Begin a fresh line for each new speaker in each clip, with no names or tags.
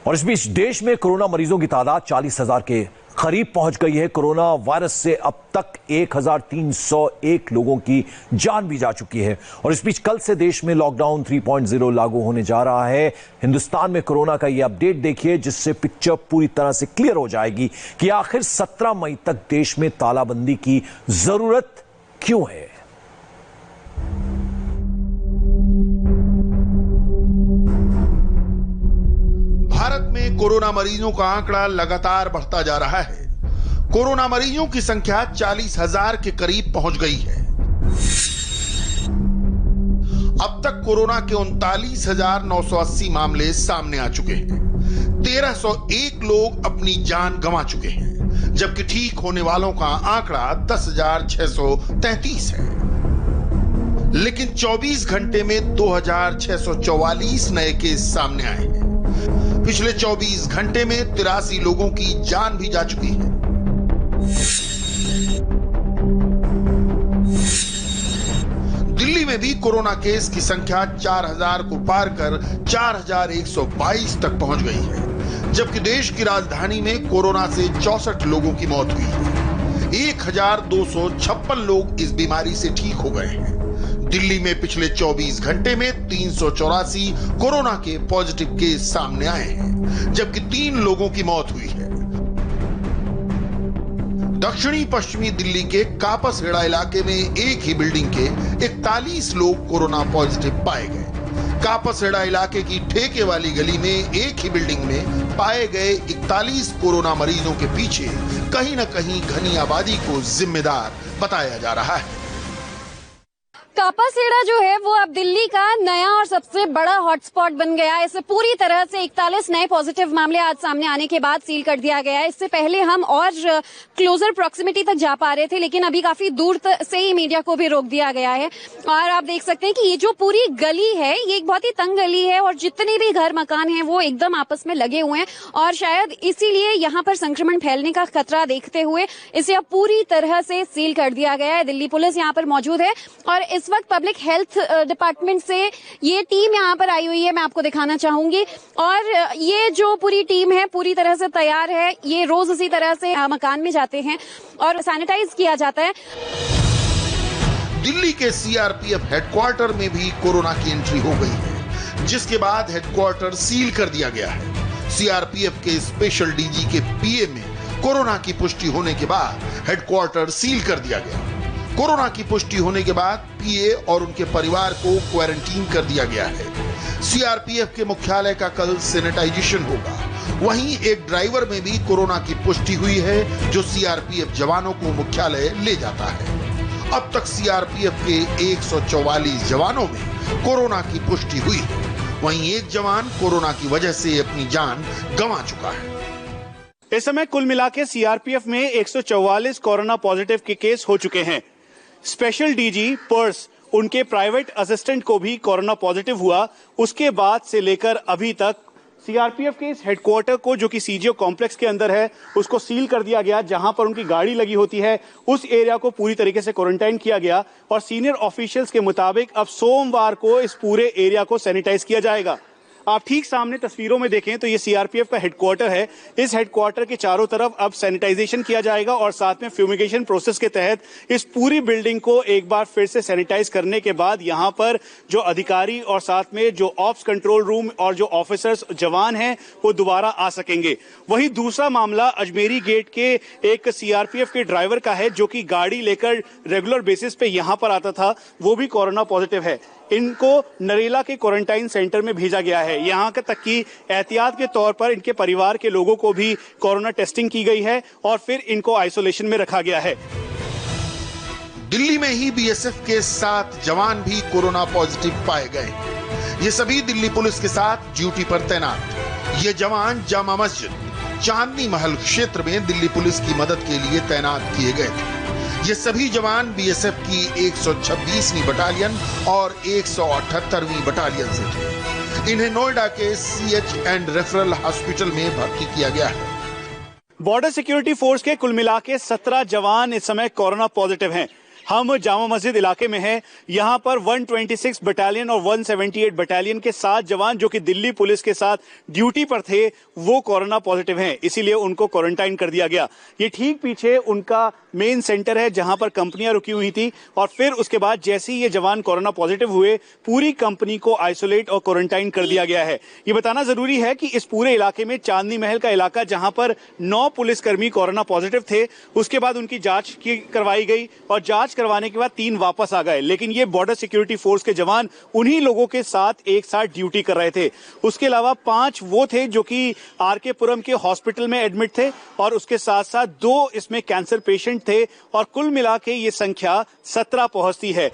और इस बीच देश में कोरोना मरीजों की तादाद 40,000 के करीब पहुंच गई है। कोरोना वायरस से अब तक 1,301 लोगों की जान भी जा चुकी है। और इस बीच कल से देश में लॉकडाउन 3.0 लागू होने जा रहा है। हिंदुस्तान में कोरोना का यह अपडेट देखिए, जिससे पिक्चर पूरी तरह से क्लियर हो जाएगी कि आखिर 17 मई तक देश में तालाबंदी की जरूरत क्यों है।
भारत में कोरोना मरीजों का आंकड़ा लगातार बढ़ता जा रहा है। कोरोना मरीजों की संख्या 40,000 के करीब पहुंच गई है। अब तक कोरोना के 39,980 मामले सामने आ चुके हैं। 1,301 लोग अपनी जान गंवा चुके हैं, जबकि ठीक होने वालों का आंकड़ा 10,633 है। लेकिन 24 घंटे में 2,644 नए केस सामने आए हैं। पिछले 24 घंटे में 83 लोगों की जान भी जा चुकी है। दिल्ली में भी कोरोना केस की संख्या 4,000 को पार कर 4,122 तक पहुंच गई है, जबकि देश की राजधानी में कोरोना से 64 लोगों की मौत हुई है। 1,256 लोग इस बीमारी से ठीक हो गए हैं। दिल्ली में पिछले 24 घंटे में 384 कोरोना के पॉजिटिव केस सामने आए हैं, जबकि 3 लोगों की मौत हुई है। दक्षिणी पश्चिमी दिल्ली के कापसहेड़ा इलाके में एक ही बिल्डिंग के 41 लोग कोरोना पॉजिटिव पाए गए। कापसहेड़ा इलाके की ठेके वाली गली में एक ही बिल्डिंग में पाए गए 41 कोरोना मरीजों के पीछे कहीं न कहीं घनी आबादी को जिम्मेदार बताया जा रहा है।
कापसहेड़ा जो है वो अब दिल्ली का नया और सबसे बड़ा हॉटस्पॉट बन गया है। इसे पूरी तरह से 41 नए पॉजिटिव मामले आज सामने आने के बाद सील कर दिया गया है। इससे पहले हम और क्लोजर प्रॉक्सिमिटी तक जा पा रहे थे, लेकिन अभी काफी दूर से ही मीडिया को भी रोक दिया गया है। और आप देख सकते हैं कि ये जो पूरी गली है ये एक बहुत ही तंग गली है और जितने भी घर मकान हैं वो एकदम आपस में लगे हुए हैं और शायद इसीलिए यहाँ पर संक्रमण फैलने का खतरा देखते हुए इसे अब पूरी तरह से सील कर दिया गया है। दिल्ली पुलिस यहाँ पर मौजूद है और इस वक्त पब्लिक हेल्थ डिपार्टमेंट से ये टीम यहाँ पर आई हुई है, मैं आपको दिखाना चाहूंगी। और ये जो पूरी टीम है पूरी तरह से तैयार है। ये रोज इसी तरह से मकान में जाते हैं और सैनिटाइज किया जाता है।
दिल्ली के सीआरपीएफ हेडक्वार्टर में भी कोरोना की एंट्री हो गई है, जिसके बाद हेडक्वार्टर सील कर दिया गया है। सीआरपीएफ के स्पेशल डीजी के पीए में कोरोना की पुष्टि होने के बाद हेडक्वार्टर सील कर दिया गया। कोरोना की पुष्टि होने के बाद पीए और उनके परिवार को क्वारंटीन कर दिया गया है। सीआरपीएफ के मुख्यालय का कल सैनिटाइजेशन होगा। वहीं एक ड्राइवर में भी कोरोना की पुष्टि हुई है, जो सीआरपीएफ जवानों को मुख्यालय ले जाता है। अब तक सीआरपीएफ के 144 जवानों में कोरोना की पुष्टि हुई है। वहीं एक जवान कोरोना की वजह से अपनी जान गंवा चुका है।
इस समय कुल मिला के सीआरपीएफ में 144 कोरोना पॉजिटिव के केस हो चुके हैं। स्पेशल डीजी पर्स उनके प्राइवेट असिस्टेंट को भी कोरोना पॉजिटिव हुआ। उसके बाद से लेकर अभी तक सीआरपीएफ के इस हेडक्वार्टर को, जो कि सीजीओ कॉम्प्लेक्स के अंदर है, उसको सील कर दिया गया। जहां पर उनकी गाड़ी लगी होती है उस एरिया को पूरी तरीके से क्वारंटाइन किया गया और सीनियर ऑफिशियल्स के मुताबिक अब सोमवार को इस पूरे एरिया को सैनिटाइज किया जाएगा। आप ठीक सामने तस्वीरों में देखें तो ये सीआरपीएफ का हेडक्वार्टर है। इस हेडक्वार्टर के चारों तरफ अब सैनिटाइजेशन किया जाएगा और साथ में फ्यूमिगेशन प्रोसेस के तहत इस पूरी बिल्डिंग को एक बार फिर से सैनिटाइज करने के बाद यहाँ पर जो अधिकारी और साथ में जो ऑप्स कंट्रोल रूम और जो ऑफिसर्स जवान हैं वो दोबारा आ सकेंगे। वहीं दूसरा मामला अजमेरी गेट के एक सीआरपीएफ के ड्राइवर का है, जो कि गाड़ी लेकर रेगुलर बेसिस पे यहाँ पर आता था। वो भी कोरोना पॉजिटिव है। इनको नरेला के क्वारंटाइन सेंटर में भेजा गया है। यहाँ तक कि एहतियात के तौर पर इनके परिवार के लोगों को भी कोरोना टेस्टिंग की गई है और फिर इनको आइसोलेशन में रखा गया है।
दिल्ली में ही बीएसएफ के 7 जवान भी कोरोना पॉजिटिव पाए गए। ये सभी दिल्ली पुलिस के साथ ड्यूटी पर तैनात। ये जवान जामा मस्जिद, चांदनी महल क्षेत्र में दिल्ली पुलिस की मदद के लिए तैनात किए गए थे। ये सभी जवान बीएसएफ की 126वीं बटालियन और 178वीं बटालियन से थे। इन्हें नोएडा के सीएच एंड रेफरल हॉस्पिटल में भर्ती किया गया है।
बॉर्डर सिक्योरिटी फोर्स के कुल मिला के 17 जवान इस समय कोरोना पॉजिटिव हैं। हम जामा मस्जिद इलाके में हैं। यहाँ पर 126 बटालियन और 178 बटालियन के 7 जवान जो कि दिल्ली पुलिस के साथ ड्यूटी पर थे वो कोरोना पॉजिटिव हैं, इसीलिए उनको क्वारंटाइन कर दिया गया। ये ठीक पीछे उनका मेन सेंटर है जहां पर कंपनियां रुकी हुई थी और फिर उसके बाद जैसे ही ये जवान कोरोना पॉजिटिव हुए पूरी कंपनी को आइसोलेट और क्वारंटाइन कर दिया गया है। ये बताना जरूरी है कि इस पूरे इलाके में चांदनी महल का इलाका जहां पर 9 पुलिसकर्मी कोरोना पॉजिटिव थे, उसके बाद उनकी जांच करवाई गई और जांच करवाने के बाद 3 वापस आ गए, लेकिन ये बॉर्डर सिक्योरिटी फोर्स के जवान उन्हीं लोगों के साथ एक साथ ड्यूटी कर रहे थे। उसके अलावा 5 वो थे जो कि आरके पुरम के हॉस्पिटल में एडमिट थे और उसके साथ साथ 2 इसमें कैंसर पेशेंट थे और कुल मिला के ये संख्या 17 पहुंचती है।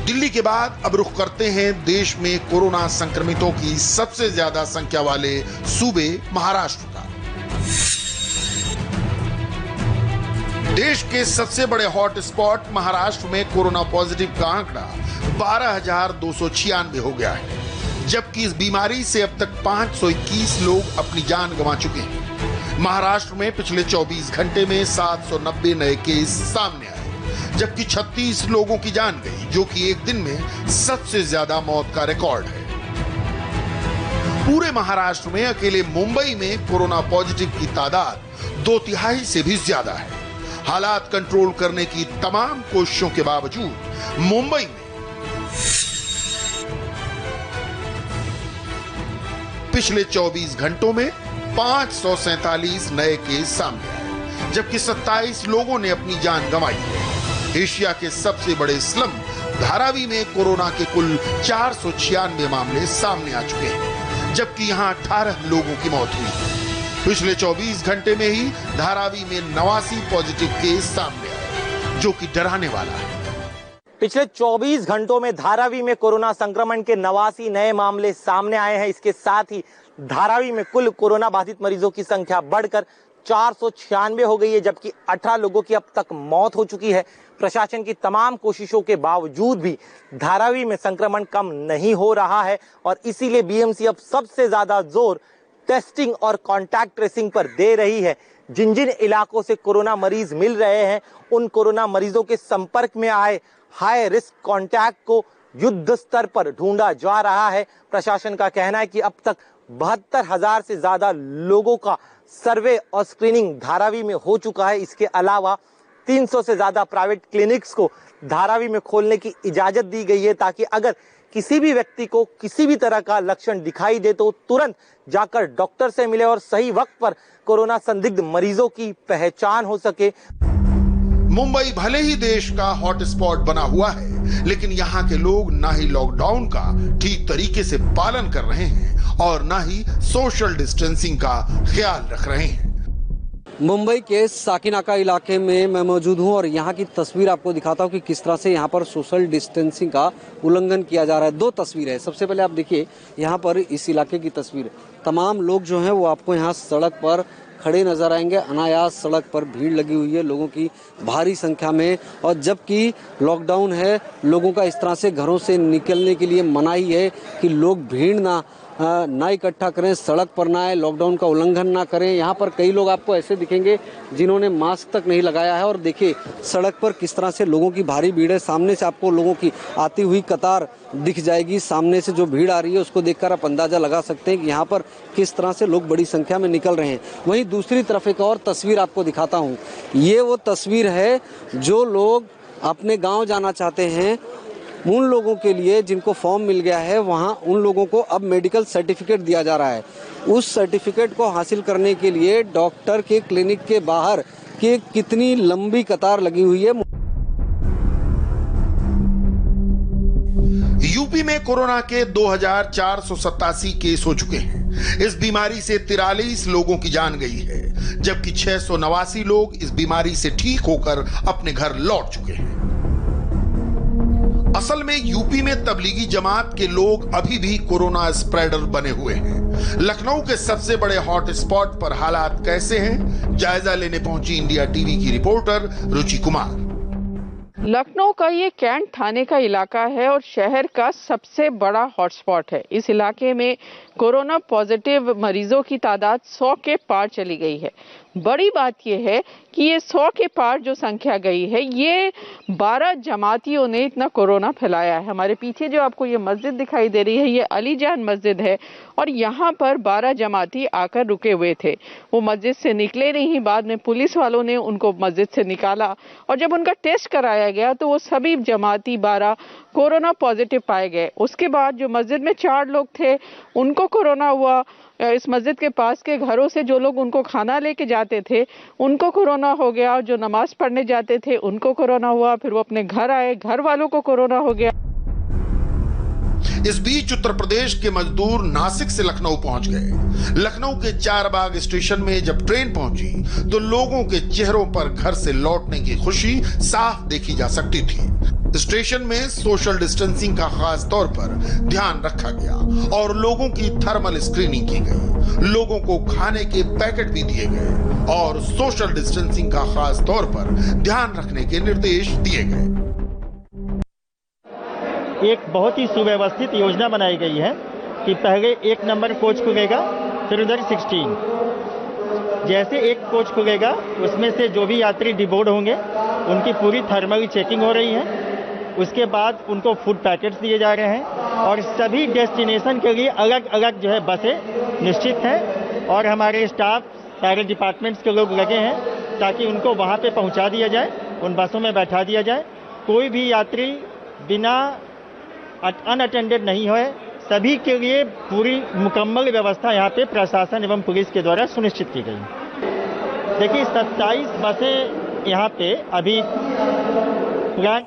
दिल्ली के बाद अब रुख करते हैं देश में कोरोना संक्रमितों की सबसे ज्यादा संख्या वाले सूबे महाराष्ट्र का। देश के सबसे बड़े हॉट स्पॉट महाराष्ट्र में कोरोना पॉजिटिव का आंकड़ा 12,296 हो गया है, जबकि इस बीमारी से अब तक 521 लोग अपनी जान गंवा चुके हैं। महाराष्ट्र में पिछले 24 घंटे में 790 नए केस सामने आए, जबकि 36 लोगों की जान गई, जो कि एक दिन में सबसे ज्यादा मौत का रिकॉर्ड है। पूरे महाराष्ट्र में अकेले मुंबई में कोरोना पॉजिटिव की तादाद 2/3 से भी ज्यादा है। हालात कंट्रोल करने की तमाम कोशिशों के बावजूद मुंबई में पिछले 24 घंटों में 547 नए केस सामने आए, जबकि 27 लोगों ने अपनी जान गंवाई है। एशिया के सबसे बड़े स्लम धारावी में कोरोना के कुल 496 मामले सामने आ चुके हैं, जबकि यहां 18 लोगों की मौत हुई है। पिछले 24 घंटे में ही धारावी में 89 पॉजिटिव केस सामने आए, जो कि डराने वाला है।
पिछले 24 घंटों में धारावी में कोरोना संक्रमण के 89 नए मामले सामने आए हैं। इसके साथ ही धारावी में कुल कोरोना बाधित मरीजों की संख्या बढ़कर 496 हो गई है, जबकि 18 लोगों की अब तक मौत हो चुकी है। प्रशासन की तमाम कोशिशों के बावजूद भी धारावी में संक्रमण कम नहीं हो रहा है और इसीलिए बीएमसी अब सबसे ज्यादा जोर टेस्टिंग और कॉन्टैक्ट ट्रेसिंग पर दे रही है। जिन जिन इलाकों से कोरोना मरीज मिल रहे हैं, उन कोरोना मरीजों के संपर्क में आए हाई रिस्क कॉन्टैक्ट को युद्ध स्तर पर ढूंढा जा रहा है। प्रशासन का कहना है कि अब तक 72,000 से ज्यादा लोगों का सर्वे और स्क्रीनिंग धारावी में हो चुका है। इसके अलावा 300 से ज्यादा प्राइवेट क्लिनिक्स को धारावी में खोलने की इजाजत दी गई है, ताकि अगर किसी भी व्यक्ति को किसी भी तरह का लक्षण दिखाई दे तो तुरंत जाकर डॉक्टर से मिले और सही वक्त पर कोरोना संदिग्ध मरीजों की पहचान हो सके।
मुंबई भले ही देश का हॉटस्पॉट बना हुआ है, लेकिन यहाँ के लोग ना ही लॉकडाउन का ठीक तरीके से पालन कर रहे हैं और ना ही सोशल डिस्टेंसिंग का ख्याल रख रहे हैं।
मुंबई के साकिनाका इलाके में मैं मौजूद हूं और यहाँ की तस्वीर आपको दिखाता हूं कि किस तरह से यहाँ पर सोशल डिस्टेंसिंग का उल्लंघन किया जा रहा है। 2 तस्वीरें हैं। सबसे पहले आप देखिए यहाँ पर इस इलाके की तस्वीर। तमाम लोग जो हैं वो आपको यहाँ सड़क पर खड़े नजर आएंगे। अनायास सड़क पर भीड़ लगी हुई है लोगों की भारी संख्या में, और जबकि लॉकडाउन है, लोगों का इस तरह से घरों से निकलने के लिए मनाही है कि लोग भीड़ ना इकट्ठा करें, सड़क पर ना आए, लॉकडाउन का उल्लंघन ना करें। यहाँ पर कई लोग आपको ऐसे दिखेंगे जिन्होंने मास्क तक नहीं लगाया है और देखिए सड़क पर किस तरह से लोगों की भारी भीड़ है। सामने से आपको लोगों की आती हुई कतार दिख जाएगी। सामने से जो भीड़ आ रही है उसको देखकर आप अंदाजा लगा सकते हैं कि यहाँ पर किस तरह से लोग बड़ी संख्या में निकल रहे हैं। वहीं दूसरी तरफ एक और तस्वीर आपको दिखाता हूँ। ये वो तस्वीर है जो लोग अपने गाँव जाना चाहते हैं, उन लोगों के लिए जिनको फॉर्म मिल गया है, वहाँ उन लोगों को अब मेडिकल सर्टिफिकेट दिया जा रहा है। उस सर्टिफिकेट को हासिल करने के लिए डॉक्टर के क्लिनिक के बाहर की कितनी लंबी कतार लगी हुई है।
यूपी में कोरोना के 2,487 केस हो चुके हैं। इस बीमारी से 43 लोगों की जान गई है, जबकि 689 लोग इस बीमारी से ठीक होकर अपने घर लौट चुके हैं। असल में यूपी में तबलीगी जमात के लोग अभी भी कोरोना स्प्रेडर बने हुए हैं। लखनऊ के सबसे बड़े हॉट स्पॉट पर हालात कैसे हैं, जायजा लेने पहुंची इंडिया टीवी की रिपोर्टर रुचि कुमार।
लखनऊ का ये कैंट थाने का इलाका है और शहर का सबसे बड़ा हॉटस्पॉट है। इस इलाके में कोरोना पॉजिटिव मरीजों की तादाद 100 के पार चली गई है। बड़ी बात यह है कि ये 100 के पार जो संख्या गई है, ये 12 जमातियों ने इतना कोरोना फैलाया है। हमारे पीछे जो आपको ये मस्जिद दिखाई दे रही है, ये अली जान मस्जिद है और यहाँ पर 12 जमाती आकर रुके हुए थे। वो मस्जिद से निकले नहीं, बाद में पुलिस वालों ने उनको मस्जिद से निकाला और जब उनका टेस्ट कराया गया तो वो सभी जमाती 12 कोरोना पॉजिटिव पाए गए। उसके बाद जो मस्जिद में 4 लोग थे उनको कोरोना हुआ। इस मस्जिद के पास के घरों से जो लोग उनको खाना लेके जाते थे उनको कोरोना हो गया, और जो नमाज पढ़ने जाते थे उनको कोरोना हुआ। फिर वो अपने घर आए, घर वालों को कोरोना हो गया।
इस बीच उत्तर प्रदेश के मजदूर नासिक से लखनऊ पहुंच गए। लखनऊ के चारबाग स्टेशन में जब ट्रेन पहुंची तो लोगों के चेहरों पर घर से लौटने की खुशी साफ देखी जा सकती थी। स्टेशन में सोशल डिस्टेंसिंग का खास तौर पर ध्यान रखा गया और लोगों की थर्मल स्क्रीनिंग की गई। लोगों को खाने के पैकेट भी दिए गए और सोशल डिस्टेंसिंग का खास तौर पर ध्यान रखने के निर्देश दिए गए।
एक बहुत ही सुव्यवस्थित योजना बनाई गई है कि पहले 1 नंबर कोच खुलेगा, फिर उधर 16। जैसे एक कोच खुलेगा उसमें से जो भी यात्री डिबोर्ड होंगे उनकी पूरी थर्मल चेकिंग हो रही है। उसके बाद उनको फूड पैकेट्स दिए जा रहे हैं और सभी डेस्टिनेशन के लिए अलग अलग जो है बसें निश्चित हैं और हमारे स्टाफ सारे डिपार्टमेंट्स के लोग लगे हैं ताकि उनको वहाँ पे पहुँचा दिया जाए, उन बसों में बैठा दिया जाए। कोई भी यात्री बिना अनअटेंडेड नहीं होए। सभी के लिए पूरी मुकम्मल व्यवस्था यहाँ पे प्रशासन एवं पुलिस के द्वारा सुनिश्चित की गई। देखिए 27 बसें यहाँ पे अभी प्लान